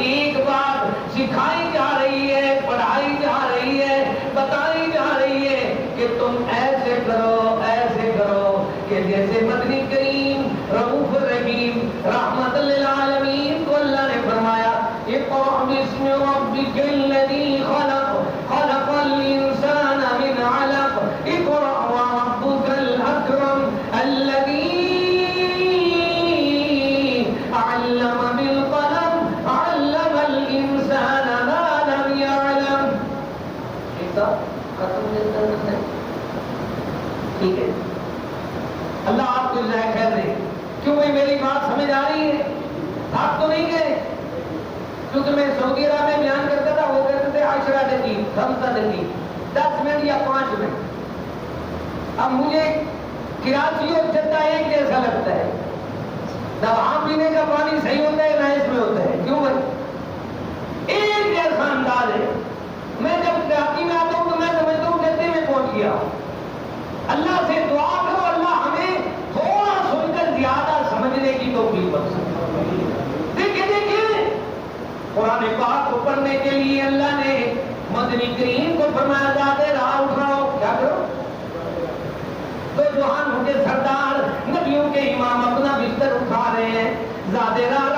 ایک بات سکھائی جا رہی ہے، پڑھائی جا رہی ہے، بتائی جا رہی ہے کہ تم ایسے کرو کہ جیسے مدنی کریم رؤوف الرحیم رحمت للعالمین کو اللہ نے فرمایا اقرأ باسم ربک الذی خلق خلق الانسان من علق اقرأ وربک الاکرم الذی علم بالقلم علم الانسان ما لم يعلم. ختم ہے. ٹھیک ہے، اللہ آپ کو جزائے خیر دے. کیوں بھائی میری بات سمجھ آ رہی ہے؟ آپ تو نہیں گئے؟ کیونکہ میں سعودی عرب میں بیان کرتا تھا، وہ کہتے تھے 10 دقیقہ 15 دقیقہ 10 منٹ یا 5 منٹ. اب مجھے کراچی اور جدہ ایک جیسا لگتا ہے. نہ وہاں پینے کا پانی صحیح ہوتا ہے نہ اس میں ہوتا ہے. کیوں بھائی؟ ایک جیسا انداز ہے. میں جب کراچی میں آتا ہوں تو میں سمجھتا ہوں جدے میں پہنچ گیا. اللہ سے دعا کرو اللہ ہمیں تھوڑا سن کر زیادہ سمجھنے کی توفیق بخشے. دیکھیں قرآن پاک کو پڑھنے کے لیے اللہ نے مدنی کریم کو فرمایا زیادہ راہ اٹھاؤ. کیا کرو؟ تو جوان ہو کے سردار نبیوں کے امام اپنا بستر اٹھا رہے ہیں، زیادہ راہ